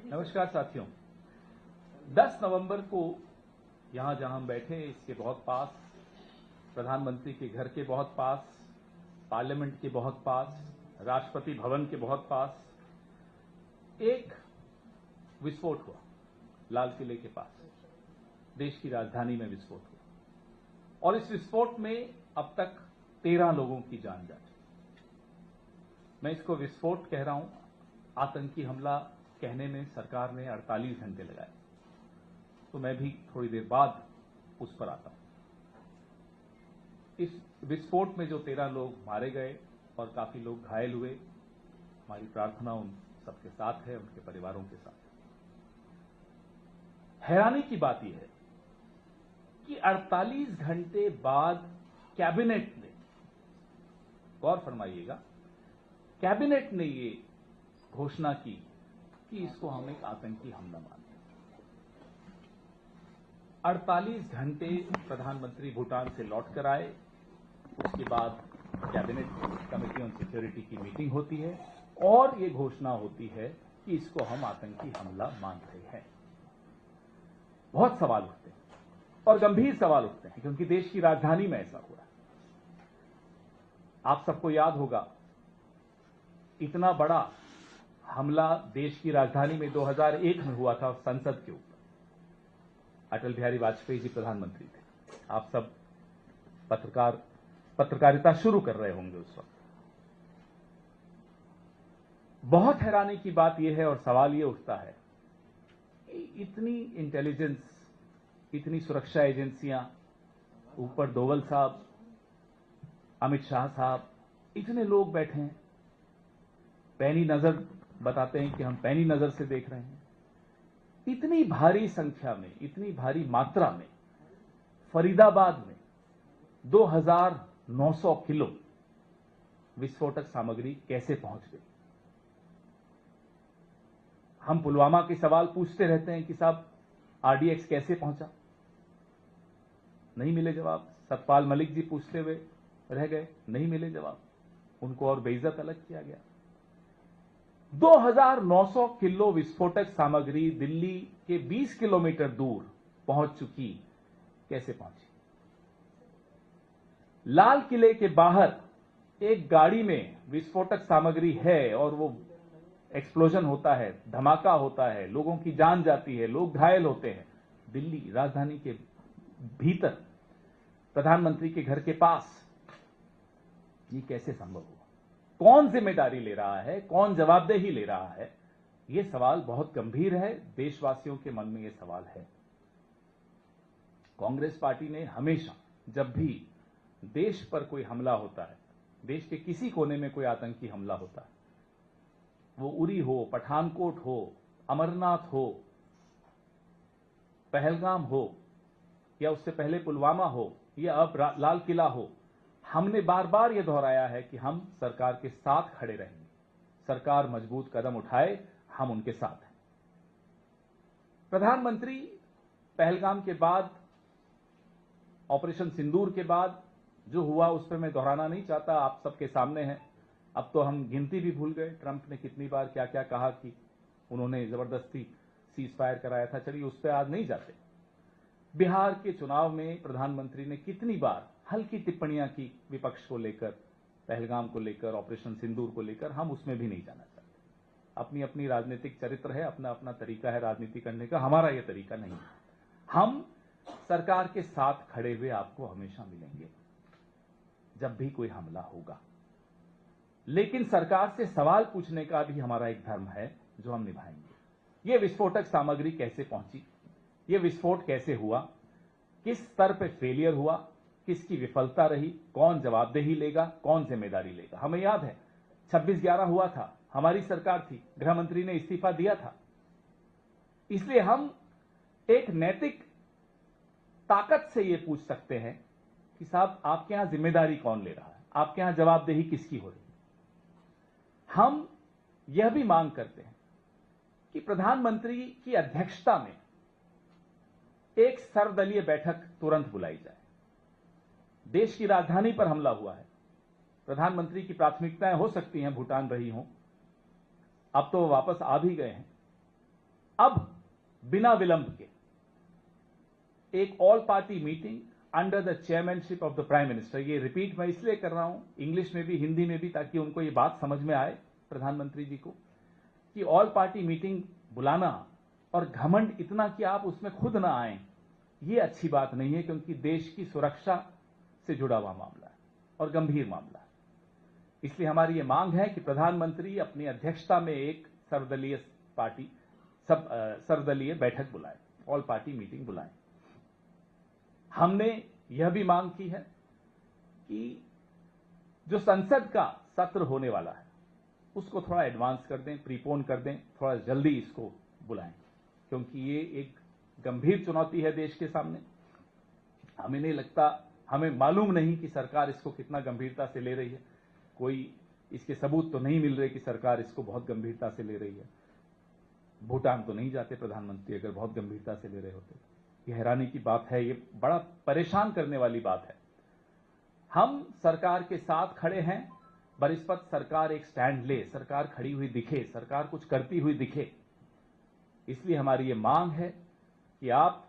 नमस्कार साथियों। 10 नवंबर को यहां जहां हम बैठे इसके बहुत पास, प्रधानमंत्री के घर के बहुत पास, पार्लियामेंट के बहुत पास, राष्ट्रपति भवन के बहुत पास एक विस्फोट हुआ। लाल किले के पास देश की राजधानी में विस्फोट हुआ और इस विस्फोट में अब तक 13 लोगों की जान जा चुकी। मैं इसको विस्फोट कह रहा हूं। आतंकी हमला कहने में सरकार ने 48 घंटे लगाए, तो मैं भी थोड़ी देर बाद उस पर आता हूं। इस विस्फोट में जो 13 लोग मारे गए और काफी लोग घायल हुए, हमारी प्रार्थना उन सबके साथ है, उनके परिवारों के साथ। हैरानी की बात यह है कि 48 घंटे बाद कैबिनेट ने, गौर फरमाइएगा, कैबिनेट ने ये घोषणा की कि इसको हम एक आतंकी हमला मानते हैं। 48 घंटे प्रधानमंत्री भूटान से लौट कर आए, उसके बाद कैबिनेट कमेटी ऑन सिक्योरिटी की मीटिंग होती है और ये घोषणा होती है कि इसको हम आतंकी हमला मान रहे हैं। बहुत सवाल उठते हैं और गंभीर सवाल उठते हैं, क्योंकि देश की राजधानी में ऐसा हुआ है। आप सबको याद होगा, इतना बड़ा हमला देश की राजधानी में 2001 में हुआ था, संसद के ऊपर। अटल बिहारी वाजपेयी जी प्रधानमंत्री थे। आप सब पत्रकारिता शुरू कर रहे होंगे उस वक्त। बहुत हैरानी की बात यह है और सवाल यह उठता है कि इतनी इंटेलिजेंस, इतनी सुरक्षा एजेंसियां, ऊपर डोवल साहब, अमित शाह साहब, इतने लोग बैठे हैं, पैनी नजर बताते हैं कि हम पैनी नजर से देख रहे हैं। इतनी भारी संख्या में, इतनी भारी मात्रा में फरीदाबाद में 2900 किलो विस्फोटक सामग्री कैसे पहुंच गई। हम पुलवामा के सवाल पूछते रहते हैं कि साहब आरडीएक्स कैसे पहुंचा, नहीं मिले जवाब। सतपाल मलिक जी पूछते हुए रह गए, नहीं मिले जवाब। उनको और बेइज्जत अलग किया गया। 2900 किलो विस्फोटक सामग्री दिल्ली के 20 किलोमीटर दूर पहुंच चुकी, कैसे पहुंची। लाल किले के बाहर एक गाड़ी में विस्फोटक सामग्री है और वो एक्सप्लोजन होता है, धमाका होता है, लोगों की जान जाती है, लोग घायल होते हैं। दिल्ली राजधानी के भीतर, प्रधानमंत्री के घर के पास, ये कैसे संभव हुआ। कौन जिम्मेदारी ले रहा है, कौन जवाबदेही ले रहा है, यह सवाल बहुत गंभीर है। देशवासियों के मन में यह सवाल है। कांग्रेस पार्टी ने हमेशा, जब भी देश पर कोई हमला होता है, देश के किसी कोने में कोई आतंकी हमला होता है, वो उरी हो, पठानकोट हो, अमरनाथ हो, पहलगाम हो, या उससे पहले पुलवामा हो, या अब लाल किला हो, हमने बार बार यह दोहराया है कि हम सरकार के साथ खड़े रहेंगे। सरकार मजबूत कदम उठाए, हम उनके साथ हैं। प्रधानमंत्री पहलगाम के बाद, ऑपरेशन सिंदूर के बाद जो हुआ, उस पर मैं दोहराना नहीं चाहता, आप सबके सामने है। अब तो हम गिनती भी भूल गए, ट्रंप ने कितनी बार क्या क्या कहा कि उन्होंने जबरदस्ती सीज फायर कराया था। चलिए उस पर आज नहीं जाते। बिहार के चुनाव में प्रधानमंत्री ने कितनी बार हल्की टिप्पणियां की विपक्ष को लेकर, पहलगाम को लेकर, ऑपरेशन सिंदूर को लेकर, हम उसमें भी नहीं जाना चाहते। अपनी अपनी राजनीतिक चरित्र है, अपना अपना तरीका है राजनीति करने का, हमारा यह तरीका नहीं है। हम सरकार के साथ खड़े हुए आपको हमेशा मिलेंगे जब भी कोई हमला होगा, लेकिन सरकार से सवाल पूछने का भी हमारा एक धर्म है जो हम निभाएंगे। यह विस्फोटक सामग्री कैसे पहुंची, यह विस्फोट कैसे हुआ, किस स्तर पर फेलियर हुआ, किसकी विफलता रही, कौन जवाबदेही लेगा, कौन जिम्मेदारी लेगा। हमें याद है 26/11 हुआ था, हमारी सरकार थी, गृह मंत्री ने इस्तीफा दिया था। इसलिए हम एक नैतिक ताकत से यह पूछ सकते हैं कि साहब आपके यहां जिम्मेदारी कौन ले रहा है, आपके यहां जवाबदेही किसकी हो रही है। हम यह भी मांग करते हैं कि प्रधानमंत्री की अध्यक्षता में एक सर्वदलीय बैठक तुरंत बुलाई जाए। देश की राजधानी पर हमला हुआ है, प्रधानमंत्री की प्राथमिकताएं हो सकती हैं भूटान रही हों, अब तो वो वापस आ भी गए हैं, अब बिना विलंब के एक all party meeting under the chairmanship of the prime minister, ये रिपीट मैं इसलिए कर रहा हूं इंग्लिश में भी हिंदी में भी, ताकि उनको ये बात समझ में आए प्रधानमंत्री जी को, कि ऑल पार्टी मीटिंग बुलाना और घमंड इतना कि आप उसमें खुद ना आए, ये अच्छी बात नहीं है, क्योंकि देश की सुरक्षा से जुड़ा हुआ मामला है और गंभीर मामला है। इसलिए हमारी ये मांग है कि प्रधानमंत्री अपनी अध्यक्षता में एक सर्वदलीय बैठक बुलाए, ऑल पार्टी मीटिंग बुलाएं। हमने यह भी मांग की है कि जो संसद का सत्र होने वाला है उसको थोड़ा एडवांस कर दें, प्रीपोन कर दें, थोड़ा जल्दी इसको बुलाएं, क्योंकि ये एक गंभीर चुनौती है देश के सामने। हमें नहीं लगता, हमें मालूम नहीं कि सरकार इसको कितना गंभीरता से ले रही है। कोई इसके सबूत तो नहीं मिल रहे कि सरकार इसको बहुत गंभीरता से ले रही है। भूटान तो नहीं जाते प्रधानमंत्री अगर बहुत गंभीरता से ले रहे होते। ये हैरानी की बात है, ये बड़ा परेशान करने वाली बात है। हम सरकार के साथ खड़े हैं, बनिस्पत सरकार एक स्टैंड ले, सरकार खड़ी हुई दिखे, सरकार कुछ करती हुई दिखे। इसलिए हमारी ये मांग है कि आप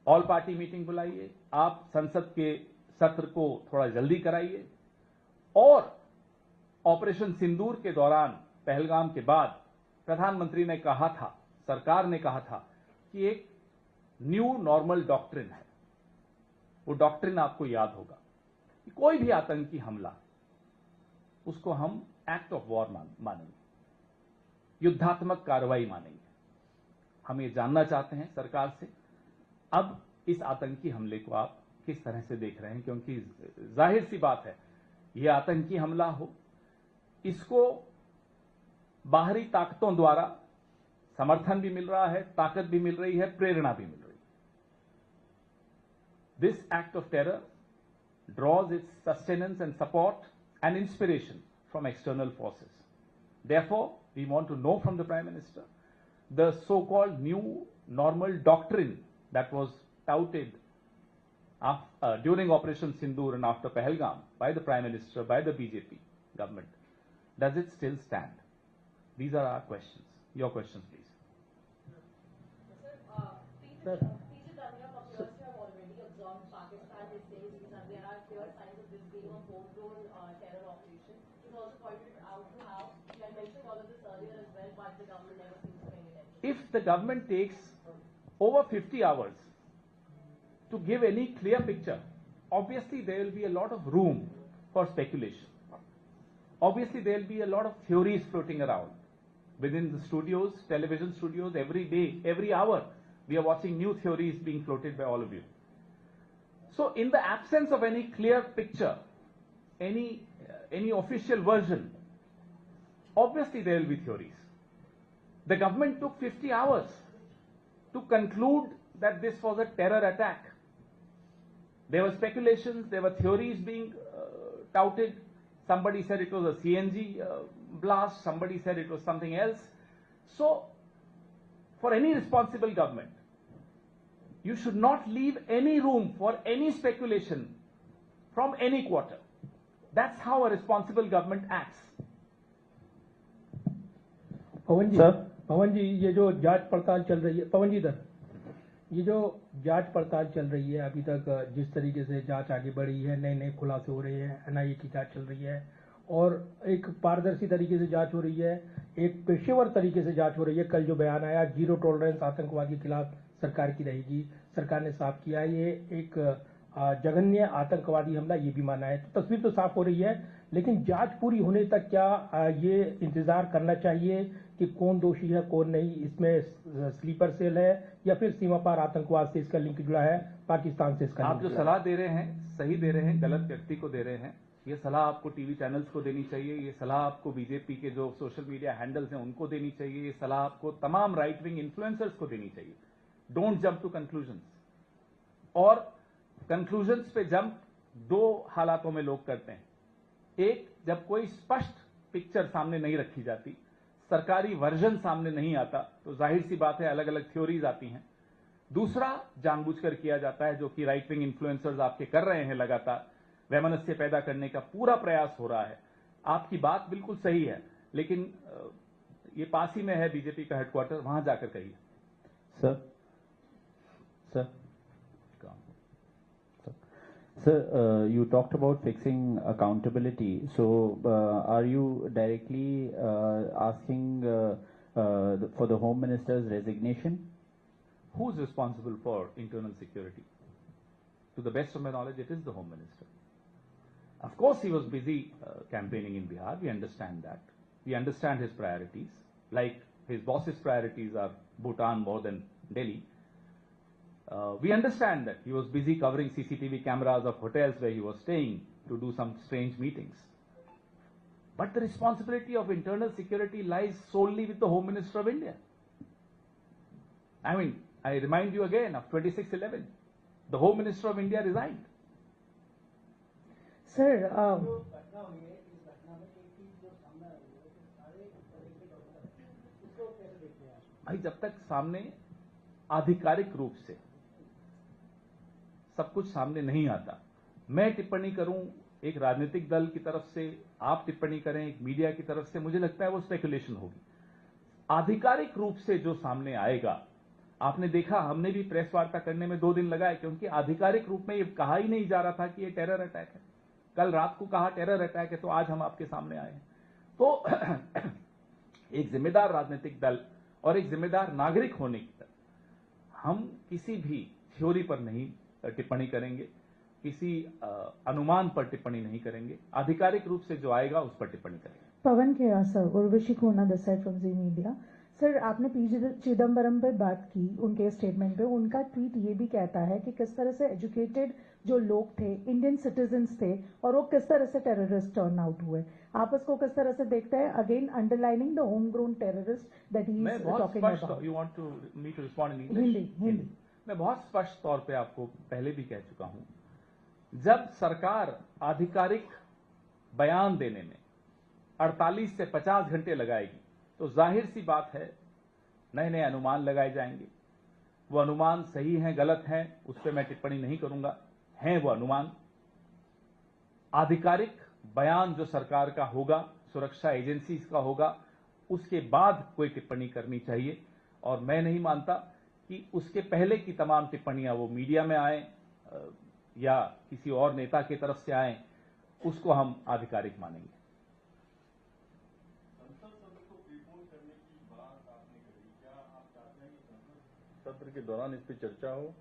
ऑल पार्टी मीटिंग बुलाइए, आप संसद के सत्र को थोड़ा जल्दी कराइए, और ऑपरेशन सिंदूर के दौरान पहलगाम के बाद प्रधानमंत्री ने कहा था, सरकार ने कहा था कि एक न्यू नॉर्मल डॉक्ट्रिन है। वो डॉक्ट्रिन आपको याद होगा कि कोई भी आतंकी हमला उसको हम एक्ट ऑफ वॉर मानेंगे, युद्धात्मक कार्रवाई मानेंगे। हम ये जानना चाहते हैं सरकार से, अब इस आतंकी हमले को आप किस तरह से देख रहे हैं, क्योंकि जाहिर सी बात है ये आतंकी हमला हो, इसको बाहरी ताकतों द्वारा समर्थन भी मिल रहा है, ताकत भी मिल रही है, प्रेरणा भी मिल रही है। This act of terror draws its sustenance and support and inspiration from external forces. Therefore, we want to know from the Prime Minister the so-called new normal doctrine that was touted during Operation Sindoor and after Pahalgam by the Prime Minister, by the BJP government. Does it still stand? These are our questions. Your questions, please. Sir, have already observed Pakistan. It says that there are clear signs of this being a homegrown terror operation. He's also pointed out how he had mentioned all of this earlier as well, but the government never seems to pay attention. If the government takes over 50 hours to give any clear picture, obviously there will be a lot of room for speculation. Obviously there will be a lot of theories floating around within the studios, television studios. Every day, every hour, we are watching new theories being floated by all of you. So in the absence of any clear picture, any official version, obviously there will be theories. The government took 50 hours to conclude that this was a terror attack. There were speculations, there were theories being touted. Somebody said it was a CNG blast, somebody said it was something else. So, for any responsible government, you should not leave any room for any speculation from any quarter. That's how a responsible government acts. पवन जी, ये जो जांच पड़ताल चल रही है, पवन जी इधर, ये जो जांच पड़ताल चल रही है, अभी तक जिस तरीके से जांच आगे बढ़ी है, नए नए खुलासे हो रहे हैं, एनआईए की जांच चल रही है और एक पारदर्शी तरीके से जांच हो रही है, एक पेशेवर तरीके से जांच हो रही है। कल जो बयान आया, जीरो टॉलरेंस आतंकवाद के खिलाफ सरकार की रहेगी, सरकार ने साफ किया ये एक जघन्य आतंकवादी हमला, ये भी माना है। तो तस्वीर तो साफ हो रही है, लेकिन जांच पूरी होने तक क्या ये इंतजार करना चाहिए कि कौन दोषी है कौन नहीं, इसमें स्लीपर सेल है या फिर सीमा पार आतंकवाद से इसका लिंक जुड़ा है, पाकिस्तान से इसका आप जो सलाह दे रहे हैं सही दे रहे हैं, गलत व्यक्ति को दे रहे हैं। ये सलाह आपको टीवी चैनल्स को देनी चाहिए, ये सलाह आपको बीजेपी के जो सोशल मीडिया हैंडल्स हैं उनको देनी चाहिए, ये सलाह आपको तमाम राइट विंग इन्फ्लुएंसर्स को देनी चाहिए। Don't jump to conclusions. और कंक्लूजन्स पे जंप दो हालातों में लोग करते हैं। एक, जब कोई स्पष्ट पिक्चर सामने नहीं रखी जाती, सरकारी वर्जन सामने नहीं आता, तो जाहिर सी बात है अलग अलग थ्योरीज आती हैं। दूसरा, जानबूझकर किया जाता है, जो कि राइट विंग इन्फ्लुएंसर्स आपके कर रहे हैं, लगातार वैमनस्य पैदा करने का पूरा प्रयास हो रहा है। आपकी बात बिल्कुल सही है, लेकिन ये पास ही में है बीजेपी का हेडक्वार्टर, वहां जाकर कहिए। Sir, you talked about fixing accountability. So, are you directly asking for the Home Minister's resignation? Who's responsible for internal security? To the best of my knowledge, it is the Home Minister. Of course, he was busy campaigning in Bihar. We understand that. We understand his priorities. Like his boss's priorities are Bhutan more than Delhi. We understand that he was busy covering CCTV cameras of hotels where he was staying to do some strange meetings. But the responsibility of internal security lies solely with the Home Minister of India. I mean, I remind you again of 26/11. The Home Minister of India resigned. Sir भाई, जब तक सामने आधिकारिक रूप से सब कुछ सामने नहीं आता, मैं टिप्पणी करूं एक राजनीतिक दल की तरफ से, आप टिप्पणी करें एक मीडिया की तरफ से, मुझे लगता है वो स्पेकुलेशन होगी। आधिकारिक रूप से जो सामने आएगा, आपने देखा हमने भी प्रेस वार्ता करने में 2 दिन लगाए, क्योंकि आधिकारिक रूप में ये कहा ही नहीं जा रहा था कि ये टेरर अटैक है। कल रात को कहा टेरर अटैक है, तो आज हम आपके सामने आए हैं। तो एक जिम्मेदार राजनीतिक दल और एक जिम्मेदार नागरिक होने की तरह हम किसी भी थ्योरी पर नहीं टिप्पणी करेंगे, किसी अनुमान पर टिप्पणी नहीं करेंगे। आधिकारिक रूप से जो आएगा उस पर टिप्पणी करेंगे। पवन खेरा sir, Urvashi Khona this side from Zee Media. Sir, आपने पी चिदम्बरम पे बात की, उनके स्टेटमेंट पे उनका ट्वीट ये भी कहता है कि किस तरह से एजुकेटेड जो लोग थे, इंडियन सिटीजन्स थे, और वो किस तरह से टेररिस्ट टर्न आउट हुए। आप इसको किस तरह से देखते हैं? Again underlining the home grown terrorist that he is talking about. You want to me to respond in Hindi Hindi. मैं बहुत स्पष्ट तौर पे आपको पहले भी कह चुका हूं, जब सरकार आधिकारिक बयान देने में 48 से 50 घंटे लगाएगी, तो जाहिर सी बात है नए नए अनुमान लगाए जाएंगे। वो अनुमान सही हैं गलत हैं उस पर मैं टिप्पणी नहीं करूंगा, हैं वो अनुमान। आधिकारिक बयान जो सरकार का होगा, सुरक्षा एजेंसीज का होगा, उसके बाद कोई टिप्पणी करनी चाहिए। और मैं नहीं मानता कि उसके पहले की तमाम टिप्पणियां वो मीडिया में आए या किसी और नेता की तरफ से आए, उसको हम आधिकारिक मानेंगे। सत्र के दौरान इस पर चर्चा हो?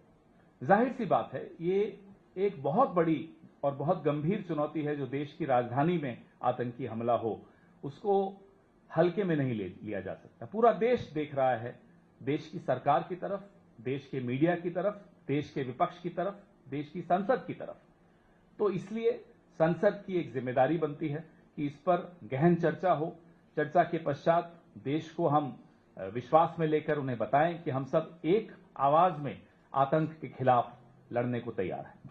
जाहिर सी बात है, ये एक बहुत बड़ी और बहुत गंभीर चुनौती है जो देश की राजधानी में आतंकी हमला हो, उसको हल्के में नहीं लिया जा सकता। पूरा देश देख रहा है, देश की सरकार की तरफ, देश के मीडिया की तरफ, देश के विपक्ष की तरफ, देश की संसद की तरफ। तो इसलिए संसद की एक जिम्मेदारी बनती है कि इस पर गहन चर्चा हो। चर्चा के पश्चात देश को हम विश्वास में लेकर उन्हें बताएं कि हम सब एक आवाज में आतंक के खिलाफ लड़ने को तैयार हैं।